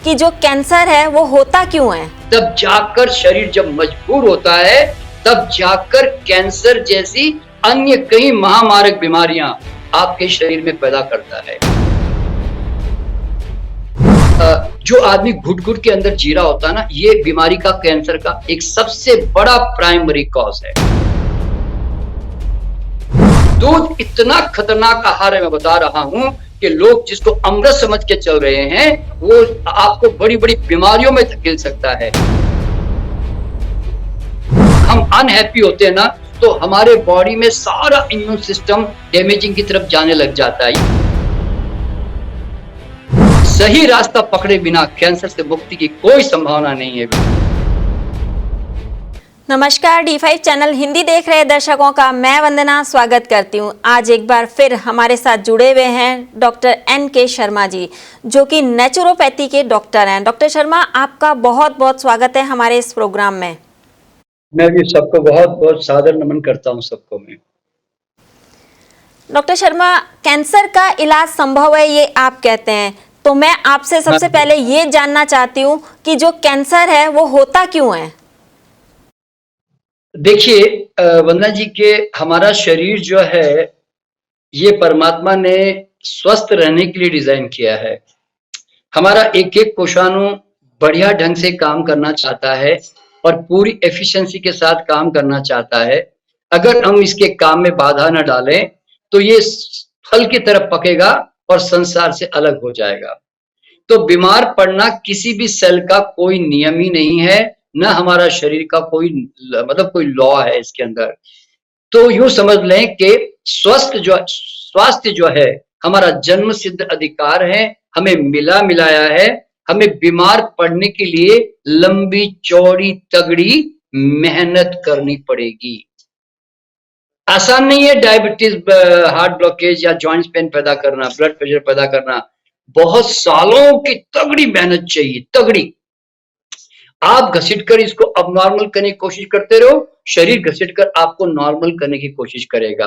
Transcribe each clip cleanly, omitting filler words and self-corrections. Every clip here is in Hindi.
कि जो कैंसर है वो होता क्यों है? तब जाकर शरीर जब मजबूर होता है, तब जाकर कैंसर जैसी अन्य कई महामारक बीमारियां आपके शरीर में पैदा करता है। जो आदमी घुट-घुट के अंदर जी रहा होता है ना, ये बीमारी का, कैंसर का एक सबसे बड़ा प्राइमरी कॉज है। दूध इतना खतरनाक आहार है, मैं बता रहा हूं कि लोग जिसको अमृत समझ के चल रहे हैं, वो आपको बड़ी-बड़ी बीमारियों में धकेल सकता है। हम अनहैप्पी होते हैं ना, तो हमारे बॉडी में सारा इम्यून सिस्टम डैमेजिंग की तरफ जाने लग जाता है। सही रास्ता पकड़े बिना कैंसर से मुक्ति की कोई संभावना नहीं है। नमस्कार, D5 चैनल हिंदी देख रहे दर्शकों का मैं वंदना स्वागत करती हूं। आज एक बार फिर हमारे साथ जुड़े हुए हैं डॉक्टर NK शर्मा जी, जो कि नेचुरोपैथी के डॉक्टर हैं। डॉक्टर शर्मा, आपका बहुत बहुत स्वागत है हमारे इस प्रोग्राम में। मैं भी सबको बहुत बहुत सादर नमन करता हूं सबको मैं। डॉक्टर शर्मा, कैंसर का इलाज संभव है ये आप कहते हैं, तो मैं आपसे सबसे पहले ये जानना चाहती हूँ कि जो कैंसर है वो होता क्यों है? देखिए वंदना जी, के हमारा शरीर जो है ये परमात्मा ने स्वस्थ रहने के लिए डिजाइन किया है। हमारा एक एक कोशाणु बढ़िया ढंग से काम करना चाहता है और पूरी एफिशिएंसी के साथ काम करना चाहता है। अगर हम इसके काम में बाधा न डालें तो ये फल की तरफ पकेगा और संसार से अलग हो जाएगा। तो बीमार पड़ना किसी भी सेल का कोई नियम ही नहीं है, न हमारा शरीर का कोई मतलब कोई लॉ है इसके अंदर। तो यूं समझ लें कि स्वास्थ्य जो है हमारा जन्म सिद्ध अधिकार है, हमें मिला मिलाया है। हमें बीमार पड़ने के लिए लंबी चौड़ी तगड़ी मेहनत करनी पड़ेगी। आसान नहीं है डायबिटीज, हार्ट ब्लॉकेज या जॉइंट्स पेन पैदा करना, ब्लड प्रेशर पैदा करना। बहुत सालों की तगड़ी मेहनत चाहिए, तगड़ी। आप घसीटकर इसको अब नॉर्मल करने की कोशिश करते रहो, शरीर घसीटकर आपको नॉर्मल करने की कोशिश करेगा।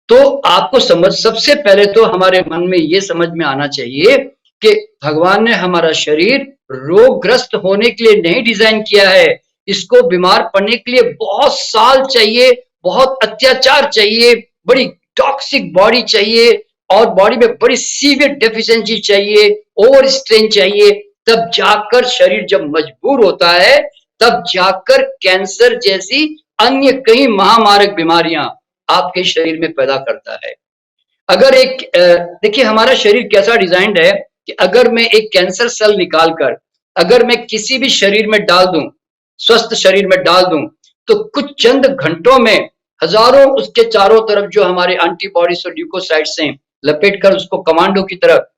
तो आपको सबसे पहले तो हमारे मन में ये समझ में आना चाहिए कि भगवान ने हमारा शरीर रोगग्रस्त होने के लिए नहीं डिजाइन किया है। इसको बीमार पड़ने के लिए बहुत साल चाहिए, बहुत अत्याचार चाहिए, बड़ी टॉक्सिक बॉडी चाहिए और बॉडी में बड़ी सीवियर डेफिशिएंसी चाहिए, ओवर स्ट्रेन चाहिए। तब जाकर शरीर जब मजबूर होता है, तब जाकर कैंसर जैसी अन्य कई महामारक बीमारियां आपके शरीर में पैदा करता है। अगर देखिए हमारा शरीर कैसा डिजाइंड है कि अगर मैं एक कैंसर सेल निकालकर अगर मैं किसी भी शरीर में डाल दूं, स्वस्थ शरीर में डाल दूं, तो कुछ चंद घंटों में हजारों उसके चारों तरफ जो हमारे एंटीबॉडीज और ल्यूकोसाइट्स हैं, लपेटकर उसको कमांडो की तरफ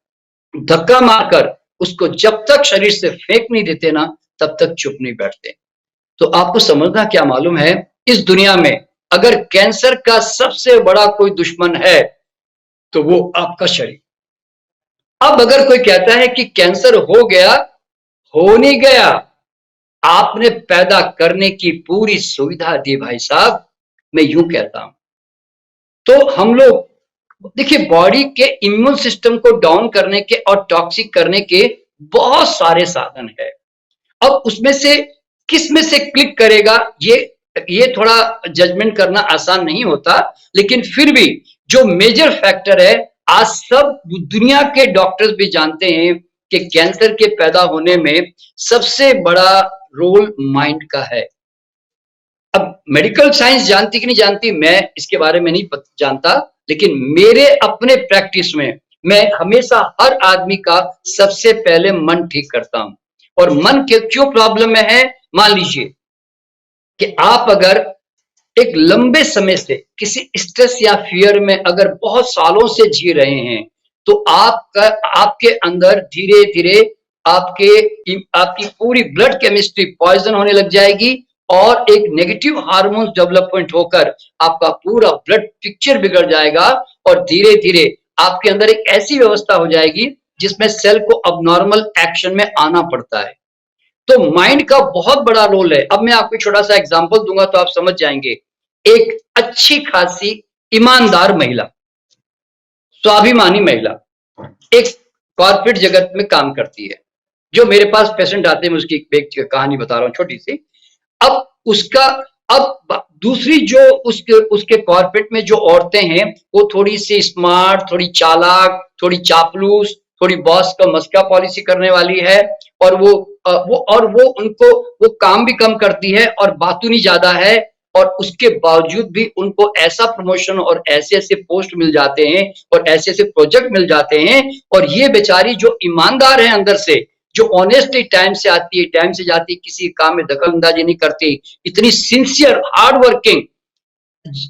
धक्का मारकर उसको जब तक शरीर से फेंक नहीं देते ना, तब तक चुप नहीं बैठते। तो आपको समझना क्या मालूम है, इस दुनिया में अगर कैंसर का सबसे बड़ा कोई दुश्मन है तो वो आपका शरीर। अब अगर कोई कहता है कि कैंसर हो गया, हो नहीं गया, आपने पैदा करने की पूरी सुविधा दी भाई साहब, मैं यूं कहता हूं। तो हम लोग देखिए बॉडी के इम्यून सिस्टम को डाउन करने के और टॉक्सिक करने के बहुत सारे साधन है। अब उसमें से किस में से क्लिक करेगा, ये थोड़ा जजमेंट करना आसान नहीं होता, लेकिन फिर भी जो मेजर फैक्टर है, आज सब दुनिया के डॉक्टर्स भी जानते हैं कि कैंसर के पैदा होने में सबसे बड़ा रोल माइंड का है। अब मेडिकल साइंस जानती कि नहीं जानती, मैं इसके बारे में नहीं जानता, लेकिन मेरे अपने प्रैक्टिस में मैं हमेशा हर आदमी का सबसे पहले मन ठीक करता हूं। और मन के क्यों प्रॉब्लम में है, मान लीजिए कि आप अगर एक लंबे समय से किसी स्ट्रेस या फियर में अगर बहुत सालों से जी रहे हैं, तो आपके अंदर धीरे धीरे आपकी पूरी ब्लड केमिस्ट्री पॉइजन होने लग जाएगी और एक नेगेटिव हार्मोन्स डेवलपमेंट होकर आपका पूरा ब्लड पिक्चर बिगड़ जाएगा और धीरे धीरे आपके अंदर एक ऐसी व्यवस्था हो जाएगी जिसमें सेल को अबनॉर्मल एक्शन में आना पड़ता है। तो माइंड का बहुत बड़ा रोल है। अब मैं आपको छोटा सा एग्जांपल दूंगा तो आप समझ जाएंगे। एक अच्छी खासी ईमानदार महिला, स्वाभिमानी महिला एक कॉर्पोरेट जगत में काम करती है। जो मेरे पास पेशेंट आते हैं, मैं उसकी एक कहानी बता रहा हूँ छोटी सी। अब उसका अब दूसरी जो उसके उसके कॉर्पोरेट में जो औरतें हैं, वो थोड़ी सी स्मार्ट, थोड़ी चालाक, थोड़ी चापलूस, थोड़ी बॉस का मस्का पॉलिसी करने वाली है, और वो उनको वो काम भी कम करती है और बातूनी ज्यादा है, और उसके बावजूद भी उनको ऐसा प्रमोशन और ऐसे ऐसे पोस्ट मिल जाते हैं और ऐसे ऐसे प्रोजेक्ट मिल जाते हैं। और ये बेचारी जो ईमानदार है अंदर से, जो ऑनेस्टली टाइम से आती है, टाइम से जाती है, किसी काम में दखल अंदाजी नहीं करती, इतनी सिंसियर हार्ड वर्किंग,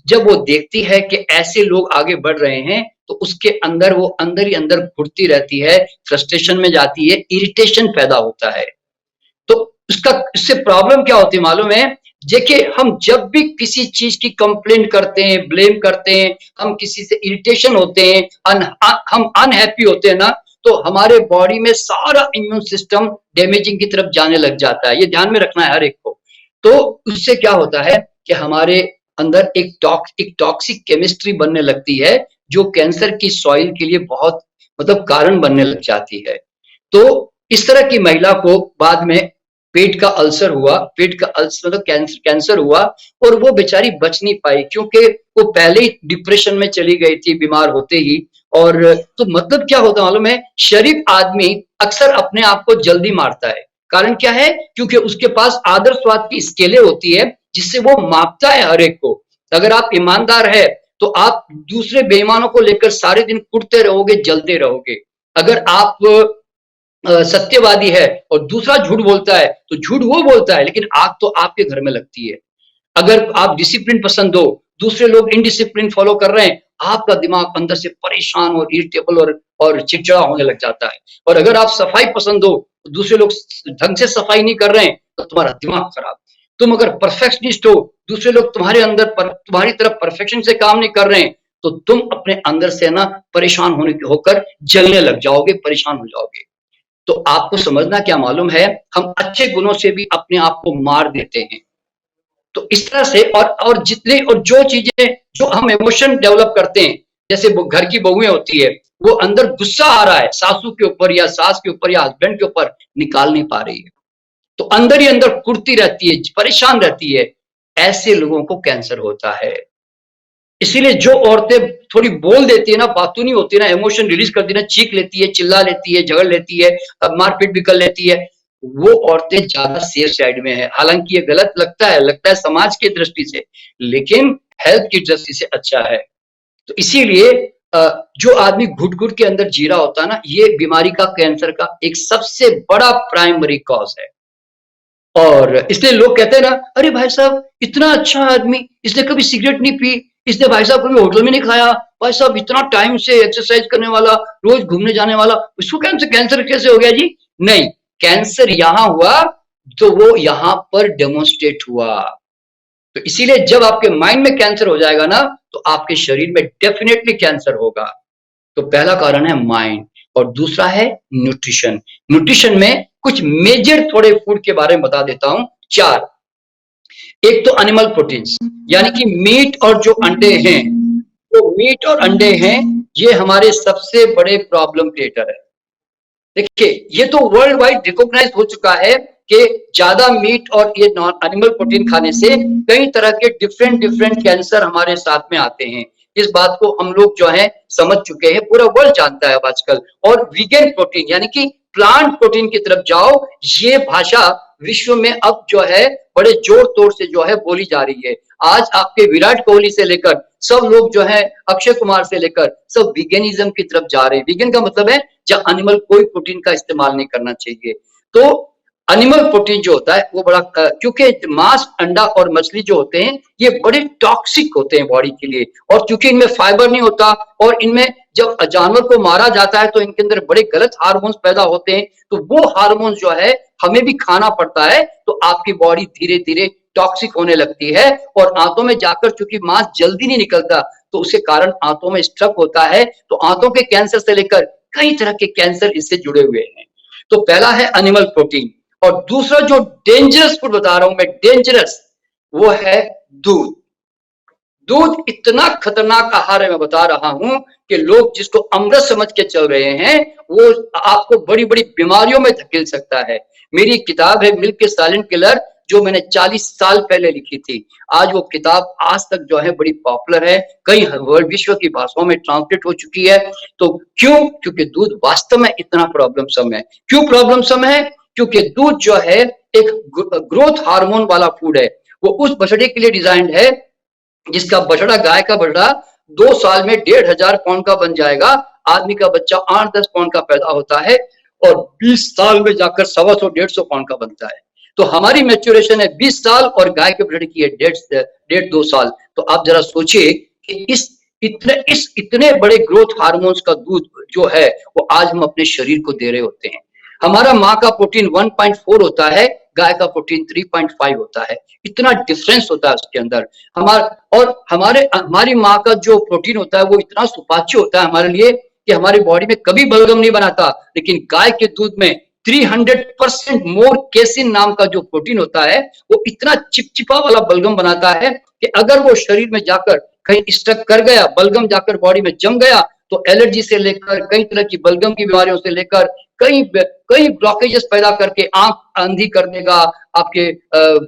जब वो देखती है कि ऐसे लोग आगे बढ़ रहे हैं, तो उसके अंदर वो अंदर ही अंदर घुटती रहती है, फ्रस्ट्रेशन में जाती है, इरिटेशन पैदा होता है। तो इससे प्रॉब्लम क्या होती है मालूम है? देखिए, हम जब भी किसी चीज की कंप्लेंट करते हैं, ब्लेम करते हैं, हम किसी से इरिटेशन होते हैं, हम अनहैप्पी होते हैं ना, तो हमारे बॉडी में सारा इम्यून सिस्टम डैमेजिंग की तरफ जाने लग जाता है। ये ध्यान में रखना है हर एक को। तो उससे क्या होता है कि हमारे अंदर एक टॉक्सिक केमिस्ट्री बनने लगती है, जो कैंसर की सॉइल के लिए बहुत मतलब कारण बनने लग जाती है। तो इस तरह की महिला को बाद में पेट का अल्सर हुआ, पेट का अल्सर मतलब कैंसर हुआ, और वो बेचारी बच नहीं पाई, क्योंकि वो पहले ही डिप्रेशन में चली गई थी बीमार होते ही। और तो मतलब क्या होता मालूम है? शरीफ आदमी अक्सर अपने आप को जल्दी मारता है। कारण क्या है? क्योंकि उसके पास आदर्शवाद की स्केलें होती है, जिससे वो मापता है हर एक को। अगर आप ईमानदार है, तो आप दूसरे बेईमानों को लेकर सारे दिन कुटते रहोगे, जलते रहोगे। अगर आप सत्यवादी है और दूसरा झूठ बोलता है, तो झूठ वो बोलता है, लेकिन आग तो आपके घर में लगती है। अगर आप डिसिप्लिन पसंद हो, दूसरे लोग इनडिसिप्लिन फॉलो कर रहे हैं, आपका दिमाग अंदर से परेशान और इरिटेबल और चिड़चिड़ा होने लग जाता है। और अगर आप सफाई पसंद हो, दूसरे लोग ढंग से सफाई नहीं कर रहे हैं, तो तुम्हारा दिमाग खराब। तुम अगर परफेक्शनिस्ट हो, दूसरे लोग तुम्हारे अंदर तुम्हारी तरफ परफेक्शन से काम नहीं कर रहे हैं, तो तुम अपने अंदर से ना परेशान होकर जलने लग जाओगे, परेशान हो जाओगे। तो आपको समझना क्या मालूम है, हम अच्छे गुणों से भी अपने आप को मार देते हैं। तो इस तरह से और जितने और जो चीजें जो हम इमोशन डेवलप करते हैं, जैसे वो घर की बहुएं होती है, वो अंदर गुस्सा आ रहा है सासू के ऊपर या सास के ऊपर या हस्बैंड के ऊपर, निकाल नहीं पा रही है, तो अंदर ही अंदर कुड़ती रहती है, परेशान रहती है। ऐसे लोगों को कैंसर होता है। इसीलिए जो औरतें थोड़ी बोल देती है ना, बातूनी होती है ना, इमोशन रिलीज करती है ना, चीख लेती है, चिल्ला लेती है, झगड़ लेती है, मारपीट भी कर लेती है, वो औरतें ज्यादा सेफ साइड में है। हालांकि ये गलत लगता है समाज की दृष्टि से, लेकिन हेल्थ की दृष्टि से अच्छा है। तो इसीलिए जो आदमी घुट घुट के अंदर जी रहा होता है ना, ये बीमारी का, कैंसर का एक सबसे बड़ा प्राइमरी कॉज है। और इसलिए लोग कहते हैं ना, अरे भाई साहब इतना अच्छा आदमी, इसने कभी सिगरेट नहीं पी, इसने भाई साहब कभी होटल में नहीं खाया, भाई साहब इतना टाइम से एक्सरसाइज करने वाला, रोज घूमने जाने वाला, उसको कैंसर कैसे हो गया जी? नहीं, कैंसर यहां हुआ तो वो यहां पर डेमोन्स्ट्रेट हुआ। तो इसीलिए जब आपके माइंड में कैंसर हो जाएगा ना, तो आपके शरीर में डेफिनेटली कैंसर होगा। तो पहला कारण है माइंड, और दूसरा है न्यूट्रिशन। न्यूट्रिशन में कुछ मेजर थोड़े फूड के बारे में बता देता हूं, 4। एक तो एनिमल प्रोटीन्स, यानी कि मीट और जो अंडे हैं, तो मीट और अंडे हैं, ये हमारे सबसे बड़े प्रॉब्लम क्रिएटर है। देखिए, ये तो वर्ल्ड वाइड रिकॉग्नाइज हो चुका है कि ज्यादा मीट और ये नॉन एनिमल प्रोटीन खाने से कई तरह के डिफरेंट कैंसर हमारे साथ में आते हैं। इस बात को हम लोग जो है समझ चुके हैं, पूरा वर्ल्ड जानता है अब आजकल। और वीगन प्रोटीन यानी कि प्लांट प्रोटीन की तरफ जाओ, ये भाषा विश्व में अब जो है बड़े जोर तोड़ से जो है बोली जा रही है। आज आपके विराट कोहली से लेकर सब लोग जो है, अक्षय कुमार से लेकर सब वीगनिज्म की तरफ जा रहे हैं। वीगन का मतलब है जब एनिमल कोई प्रोटीन का इस्तेमाल नहीं करना चाहिए। तो एनिमल प्रोटीन जो होता है वो बड़ा क्योंकि मांस, अंडा और मछली जो होते हैं, ये बड़े टॉक्सिक होते हैं बॉडी के लिए, और क्योंकि इनमें फाइबर नहीं होता, और इनमें जब जानवर को मारा जाता है तो इनके अंदर बड़े गलत हार्मोन्स पैदा होते हैं, तो वो हार्मोन्स जो है हमें भी खाना पड़ता है, तो आपकी बॉडी धीरे धीरे टॉक्सिक होने लगती है, और आंतों में जाकर चूंकि मांस जल्दी नहीं निकलता, तो उसके कारण आंतों में स्ट्रक होता है। तो आंतों के कैंसर से लेकर कई तरह के कैंसर इससे जुड़े हुए हैं। तो पहला है एनिमल प्रोटीन, और दूसरा जो डेंजरस फूड बता रहा हूं मैं, डेंजरस, वो है दूध। दूध इतना खतरनाक आहार है, मैं बता रहा हूं कि लोग जिसको अमृत समझ के चल रहे हैं वो आपको बड़ी बड़ी बीमारियों में धकेल सकता है। मेरी किताब है मिल्क के साइलेंट किलर, जो मैंने 40 साल पहले लिखी थी। आज वो किताब आज तक जो है बड़ी पॉपुलर है, कई वर्ल्ड विश्व की भाषाओं में ट्रांसलेट हो चुकी है। तो क्यों? क्योंकि दूध वास्तव में इतना प्रॉब्लमसम है। क्यों प्रॉब्लमसम है? क्योंकि दूध जो है एक ग्रोथ हार्मोन वाला फूड है। वो उस बछड़े के लिए डिजाइंड है जिसका बछड़ा, गाय का बछड़ा 2 साल में 1,500 पाउंड का बन जाएगा। आदमी का बच्चा 8-10 पाउंड का पैदा होता है और 20 साल में जाकर 125-150 पाउंड का बनता है। तो हमारी मैच्योरेशन है 20 साल और गाय के बछड़े की है 1.5-2 साल। तो आप जरा सोचिए कि इस इतने बड़े ग्रोथ हार्मोन्स का दूध जो है वो आज हम अपने शरीर को दे रहे होते हैं। हमारा माँ का प्रोटीन 1.4 होता है, गाय का प्रोटीन 3.5 होता है। इतना डिफरेंस होता है उसके अंदर। हमारी माँ का जो प्रोटीन होता है वो इतना सुपाच्य होता है हमारे लिए कि हमारी बॉडी में कभी बलगम नहीं बनाता। लेकिन गाय के दूध में 300% मोर केसिन नाम का जो प्रोटीन होता है वो इतना चिपचिपा वाला बलगम बनाता है कि अगर वो शरीर में जाकर कहीं स्टक कर गया, बलगम जाकर बॉडी में जम गया, तो एलर्जी से लेकर कई तरह की बलगम की बीमारियों से लेकर कई कई ब्लॉकेजेस पैदा करके आंख अंधी कर देगा, आपके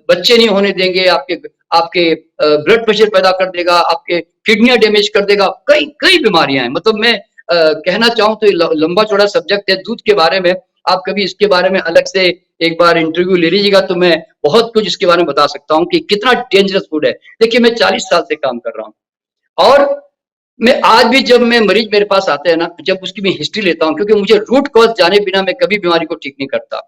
बच्चे नहीं होने देंगे, आपके ब्लड प्रेशर पैदा कर देगा, आपके किडनियां डैमेज कर देगा, कई कई बीमारियां हैं। मतलब मैं कहना चाहूं तो ये लंबा चौड़ा सब्जेक्ट है दूध के बारे में। आप कभी इसके बारे में अलग से एक बार इंटरव्यू ले लीजिएगा तो मैं बहुत कुछ इसके बारे में बता सकता हूँ कि कितना डेंजरस फूड है। देखिए मैं 40 साल से काम कर रहा हूँ और मैं आज भी जब मैं मरीज मेरे पास आते हैं ना, जब उसकी मैं हिस्ट्री लेता हूँ, क्योंकि मुझे रूट कॉज जाने बिना मैं कभी बीमारी को ठीक नहीं करता।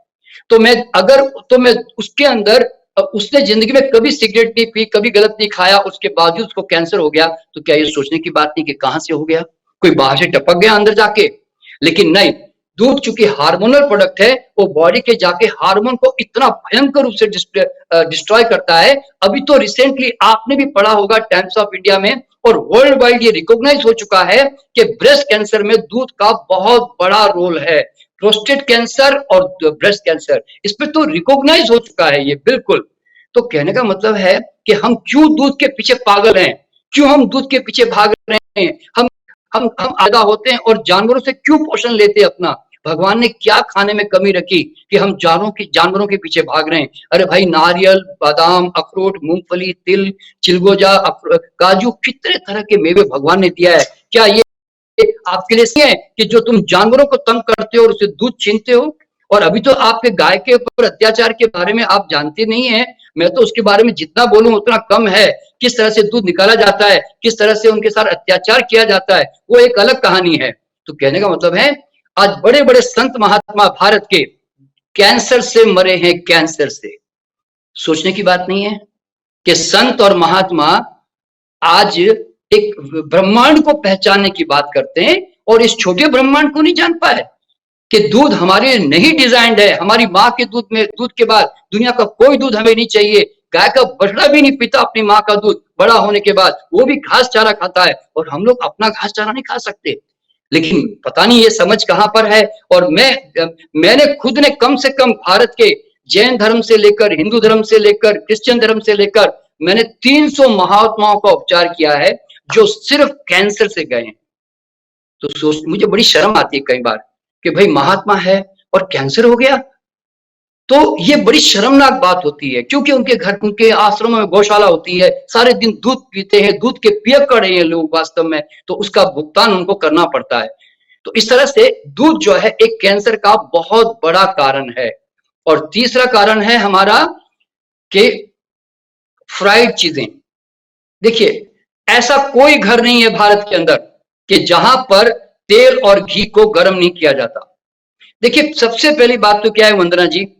तो मैं उसके अंदर उसने जिंदगी में कभी सिगरेट नहीं पी, कभी गलत नहीं खाया, उसके बावजूद उसको कैंसर हो गया, तो क्या ये सोचने की बात नहीं कि कहां से हो गया? कोई बाहर से टपक गया अंदर जाके? लेकिन नहीं, दूध चूंकि हार्मोनल प्रोडक्ट है, वो बॉडी के जाके हार्मोन को इतना भयंकर रूप से डिस्ट्रॉय करता है। अभी तो रिसेंटली आपने भी पढ़ा होगा टाइम्स ऑफ इंडिया में और वर्ल्ड वाइड ये रिकॉग्नाइज हो चुका है कि ब्रेस्ट कैंसर में दूध का बहुत बड़ा रोल है। प्रोस्टेट कैंसर और ब्रेस्ट कैंसर, इस पे तो रिकॉग्नाइज हो चुका है ये, बिल्कुल। तो कहने का मतलब है कि हम क्यों दूध के पीछे पागल हैं, क्यों हम दूध के पीछे भाग रहे हैं, हम पैदा होते हैं और जानवरों से क्यों पोषण लेते हैं अपना? भगवान ने क्या खाने में कमी रखी कि हम जानवरों के पीछे भाग रहे हैं? अरे भाई, नारियल, बादाम, अखरोट, मूंगफली, तिल, चिलगोजा, काजू, कितने तरह के मेवे भगवान ने दिया है। क्या ये आपके लिए सही है कि जो तुम जानवरों को तंग करते हो और उसे दूध छीनते हो? और अभी तो आपके गाय के ऊपर अत्याचार के बारे में आप जानते नहीं है। मैं तो उसके बारे में जितना बोलूं उतना कम है। किस तरह से दूध निकाला जाता है, किस तरह से उनके साथ अत्याचार किया जाता है, वो एक अलग कहानी है। तो कहने का मतलब है आज बड़े बड़े संत महात्मा भारत के कैंसर से मरे हैं, कैंसर से। सोचने की बात नहीं है कि संत और महात्मा आज एक ब्रह्मांड को पहचानने की बात करते हैं और इस छोटे ब्रह्मांड को नहीं जान पाए कि दूध हमारे लिए नहीं डिजाइंड है। हमारी माँ के दूध के बाद दुनिया का कोई दूध हमें नहीं चाहिए। गाय का बछड़ा भी नहीं पीता अपनी माँ का दूध बड़ा होने के बाद, वो भी घास चारा खाता है और हम लोग अपना घास चारा नहीं खा सकते। लेकिन पता नहीं ये समझ कहां पर है। और मैंने खुद ने कम से कम भारत के जैन धर्म से लेकर, हिंदू धर्म से लेकर, क्रिश्चियन धर्म से लेकर मैंने 300 महात्माओं का उपचार किया है जो सिर्फ कैंसर से गए हैं। तो सोच, मुझे बड़ी शर्म आती है कई बार कि भाई महात्मा है और कैंसर हो गया। तो ये बड़ी शर्मनाक बात होती है, क्योंकि उनके घर, उनके आश्रमों में गौशाला होती है, सारे दिन दूध पीते हैं, दूध के पियक्कड़ हैं लोग वास्तव में, तो उसका भुगतान उनको करना पड़ता है। तो इस तरह से दूध जो है एक कैंसर का बहुत बड़ा कारण है। और तीसरा कारण है हमारा कि फ्राइड चीजें। देखिए, ऐसा कोई घर नहीं है भारत के अंदर कि जहां पर तेल और घी को गर्म नहीं किया जाता। देखिए, सबसे पहली बात तो क्या है वंदना जी,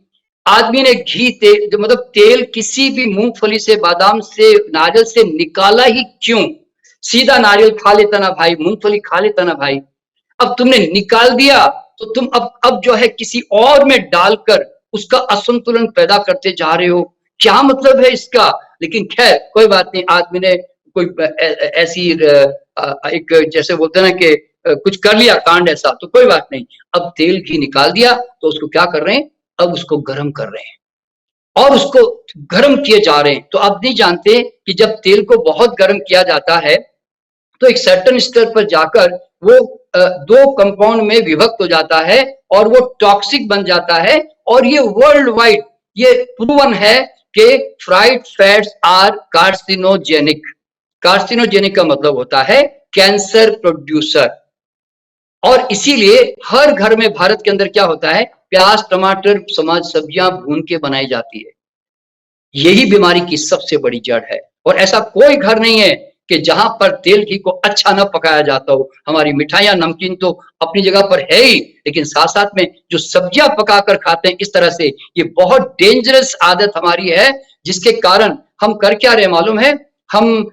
आदमी ने घी, तेल, मतलब तेल किसी भी मूंगफली से, बादाम से, नारियल से निकाला ही क्यों? सीधा नारियल खा लेता ना भाई, मूंगफली खा लेता ना भाई। अब तुमने निकाल दिया तो तुम अब जो है किसी और में डालकर उसका असंतुलन पैदा करते जा रहे हो। क्या मतलब है इसका? लेकिन खैर कोई बात नहीं, आदमी ने कोई ऐसी एक, जैसे बोलते हैं ना कि कुछ कर लिया कांड ऐसा, तो कोई बात नहीं। अब तेल घी निकाल दिया तो उसको क्या कर रहे हैं? अब उसको गर्म कर रहे हैं और उसको गर्म किए जा रहे हैं। तो आप नहीं जानते कि जब तेल को बहुत गर्म किया जाता है तो एक सर्टेन स्तर पर जाकर वो दो कंपाउंड में विभक्त हो जाता है और वो टॉक्सिक बन जाता है। और ये वर्ल्ड वाइड ये प्रूवन है कि fried fats are carcinogenic. Carcinogenic का मतलब होता है कैंसर प्रोड्यूसर। और इसीलिए हर घर में भारत के अंदर क्या होता है, प्याज टमाटर सब्जियां भून के बनाई जाती है। यही बीमारी की सबसे बड़ी जड़ है। और ऐसा कोई घर नहीं है कि जहां पर तेल घी को अच्छा न पकाया जाता हो। हमारी मिठाइयां नमकीन तो अपनी जगह पर है ही, लेकिन साथ साथ में जो सब्जियां पकाकर खाते हैं इस तरह से, ये बहुत डेंजरस आदत हमारी है, जिसके कारण हम कर क्या रहे मालूम है, हम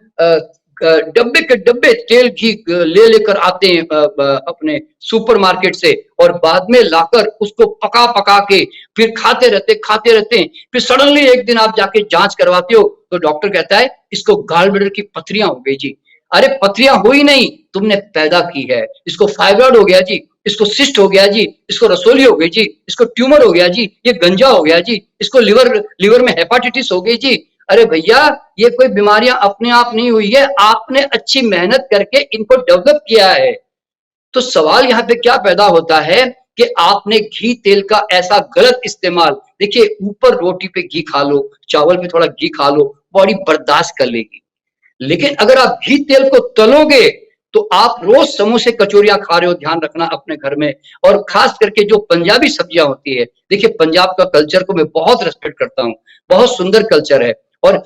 डब्बे के डब्बे तेल घी ले लेकर आते हैं अपने सुपरमार्केट से, और बाद में लाकर उसको पका पका के फिर खाते रहते हैं। फिर सडनली एक दिन आप जाके जांच करवाते हो तो डॉक्टर कहता है इसको गॉल ब्लैडर की पथरियां हो गई जी। अरे पथरियां हुई नहीं, तुमने पैदा की है। इसको फाइब्रॉइड हो गया जी, इसको सिस्ट हो गया जी, इसको रसोली हो गई जी, इसको ट्यूमर हो गया जी, ये गंजा हो गया जी, इसको लिवर में हेपाटाइटिस हो गई जी। अरे भैया, ये कोई बीमारियां अपने आप नहीं हुई है, आपने अच्छी मेहनत करके इनको डेवलप किया है। तो सवाल यहाँ पे क्या पैदा होता है कि आपने घी तेल का ऐसा गलत इस्तेमाल, देखिए ऊपर रोटी पे घी खा लो, चावल पे थोड़ा घी खा लो, बॉडी बर्दाश्त कर लेगी। लेकिन अगर आप घी तेल को तलोगे तो आप रोज समोसे कचौरियां खा रहे हो, ध्यान रखना अपने घर में। और खास करके जो पंजाबी सब्जियां होती है, देखिए पंजाब का कल्चर को मैं बहुत रेस्पेक्ट करता हूँ, बहुत सुंदर कल्चर है। और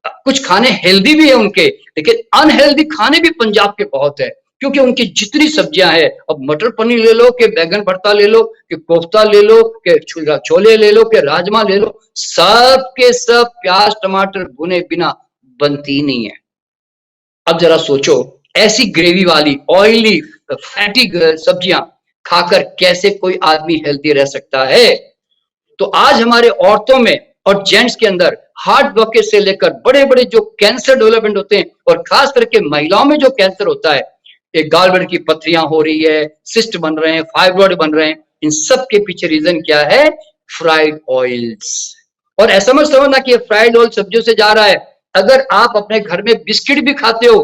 कुछ खाने हेल्दी भी है उनके, लेकिन अनहेल्दी खाने भी पंजाब के बहुत है, क्योंकि उनकी जितनी सब्जियां हैं, अब मटर पनीर ले लो कि बैगन भरता ले लो कि कोफ्ता ले लो कि छोले ले लो कि राजमा ले लो, सब के सब प्याज टमाटर भुने बिना बनती नहीं है। अब जरा सोचो, ऐसी ग्रेवी वाली ऑयली फैटी सब्जियां खाकर कैसे कोई आदमी हेल्दी रह सकता है। तो आज हमारे औरतों में और जेंट्स के अंदर हार्ट ब्लॉकेज से लेकर बड़े बड़े जो कैंसर डेवलपमेंट होते हैं, और खास करके महिलाओं में जो कैंसर होता है, एक गॉल ब्लैडर की पथरियां हो रही है, सिस्ट बन रहे हैं, फाइब्रॉइड बन रहे हैं, इन सब के पीछे रीजन क्या है, फ्राइड ऑयल्स। और ऐसा मत समझना कि फ्राइड ऑयल सब्जियों से जा रहा है। अगर आप अपने घर में बिस्किट भी खाते हो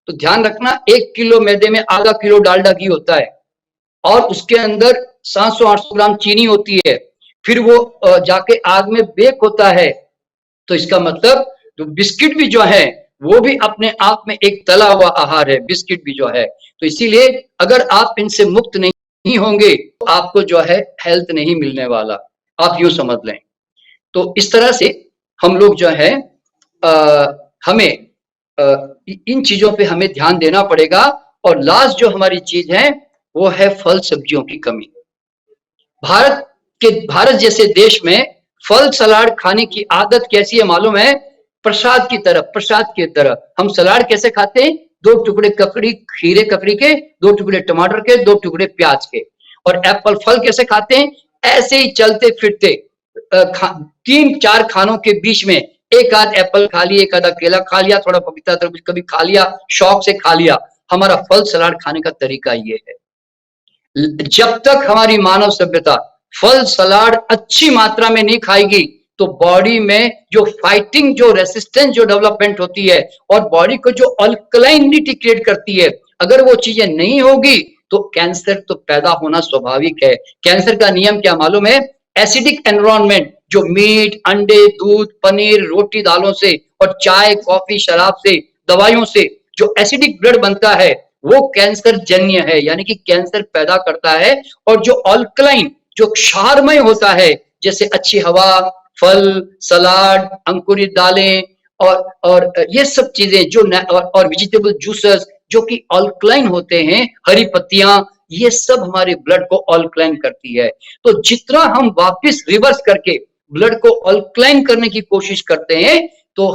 तो ध्यान रखना 1 किलो मैदे में आधा किलो डालडा घी होता है, और उसके अंदर 700-800 ग्राम चीनी होती है। फिर वो जाके आग में बेक होता है। तो इसका मतलब जो बिस्किट भी जो है वो भी अपने आप में एक तला हुआ आहार है, बिस्किट भी जो है। तो इसीलिए अगर आप इनसे मुक्त नहीं होंगे तो आपको जो है हेल्थ नहीं मिलने वाला, आप यूं समझ लें। तो इस तरह से हम लोग जो है हमें इन चीजों पे हमें ध्यान देना पड़ेगा। और लास्ट जो हमारी चीज है वो है फल सब्जियों की कमी। भारत जैसे देश में फल सलाद खाने की आदत कैसी है मालूम है, प्रसाद की तरह हम सलाद कैसे खाते हैं, 2 टुकड़े खीरे ककड़ी के, 2 टुकड़े टमाटर के, 2 टुकड़े प्याज के। और एप्पल फल कैसे खाते हैं, ऐसे ही चलते फिरते 3-4 खानों के बीच में एक आध एप्पल खा लिया, एक आधा केला खा लिया, थोड़ा पपीता तरबूज कभी खा लिया, शौक से खा लिया। हमारा फल सलाद खाने का तरीका ये है। जब तक हमारी मानव सभ्यता फल सलाद अच्छी मात्रा में नहीं खाएगी तो बॉडी में जो फाइटिंग, जो रेसिस्टेंस, जो डेवलपमेंट होती है, और बॉडी को जो अल्कलाइनिटी क्रिएट करती है, अगर वो चीजें नहीं होगी तो कैंसर तो पैदा होना स्वाभाविक है। कैंसर का नियम क्या मालूम है, एसिडिक एनवायरनमेंट, जो मीट, अंडे, दूध, पनीर, रोटी, दालों से और चाय, कॉफी, शराब से, दवाइयों से जो एसिडिक ब्लड बनता है वो कैंसर जन्य है, यानी कि कैंसर पैदा करता है। और जो अल्कलाइन, जो क्षारमय होता है, जैसे अच्छी हवा, फल, सलाद, अंकुरित दालें और ये सब चीजें जो और वेजिटेबल जूसेस जो कि अल्कलाइन होते हैं, हरी पत्तियां, ये सब हमारे ब्लड को अल्कलाइन करती है। तो जितना हम वापस रिवर्स करके ब्लड को अल्कलाइन करने की कोशिश करते हैं तो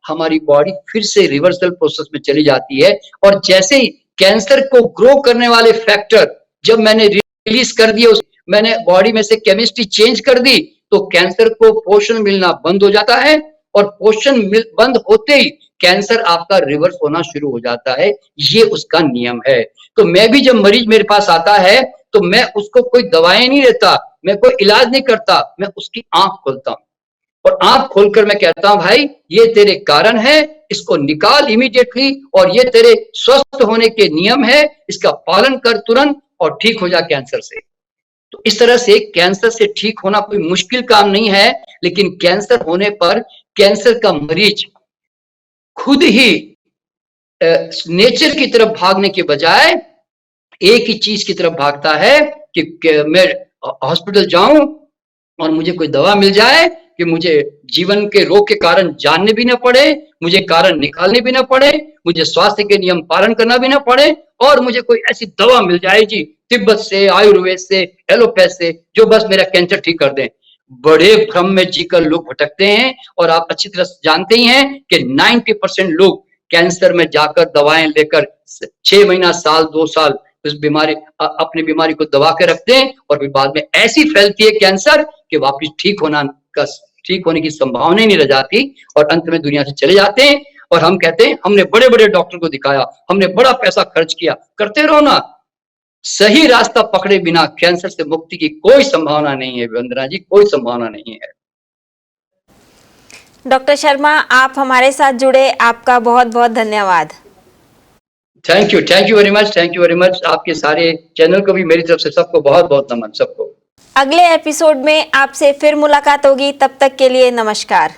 हमारी बॉडी फिर से रिवर्सल प्रोसेस में चली जाती है। और जैसे ही कैंसर को ग्रो करने वाले फैक्टर जब मैंने रिलीज कर दिए, मैंने बॉडी में से केमिस्ट्री चेंज कर दी, तो कैंसर को पोषण मिलना बंद हो जाता है, और पोषण बंद होते ही कैंसर आपका रिवर्स होना शुरू हो जाता है। ये उसका नियम है। तो मैं भी, जब मरीज मेरे पास आता है तो मैं उसको कोई दवाएं नहीं देता, मैं कोई इलाज नहीं करता, मैं उसकी आंख खोलता हूं। और आंख खोलकर मैं कहता हूं भाई ये तेरे कारण है, इसको निकाल इमीडिएटली, और ये तेरे स्वस्थ होने के नियम है, इसका पालन कर तुरंत और ठीक हो जा कैंसर से। तो इस तरह से कैंसर से ठीक होना कोई मुश्किल काम नहीं है, लेकिन कैंसर होने पर कैंसर का मरीज खुद ही नेचर की तरफ भागने के बजाय एक ही चीज की तरफ भागता है कि मैं हॉस्पिटल जाऊं और मुझे कोई दवा मिल जाए कि मुझे जीवन के रोग के कारण जानने भी ना पड़े, मुझे कारण निकालने भी ना पड़े, मुझे स्वास्थ्य के नियम पालन करना भी ना पड़े, और मुझे कोई ऐसी दवा मिल जाए जी तिब्बत से, आयुर्वेद से, एलोपैथ से, जो बस मेरा कैंसर ठीक कर दे। बड़े भ्रम में जीकर लोग भटकते हैं, और आप अच्छी तरह से जानते ही हैं कि 90% लोग कैंसर में जाकर दवाएं लेकर 6 महीना, साल, 2 साल उस बीमारी अपनी बीमारी को दबा के रखते हैं, और फिर बाद में ऐसी फैलती है कैंसर कि वापिस ठीक होने की संभावना ही नहीं रह जाती, और अंत में दुनिया से चले जाते हैं। और हम कहते हैं हमने बड़े बड़े डॉक्टर को दिखाया, हमने बड़ा पैसा खर्च किया। करते रहो ना, सही रास्ता पकड़े बिना कैंसर से मुक्ति की कोई संभावना नहीं है वंदना जी, कोई संभावना नहीं है। डॉक्टर शर्मा, आप हमारे साथ जुड़े, आपका बहुत बहुत धन्यवाद। Thank you very much, thank you very much. आपके सारे चैनल को भी मेरी तरफ से सबको बहुत बहुत नमन, सबको। अगले एपिसोड में आपसे फिर मुलाकात होगी, तब तक के लिए नमस्कार।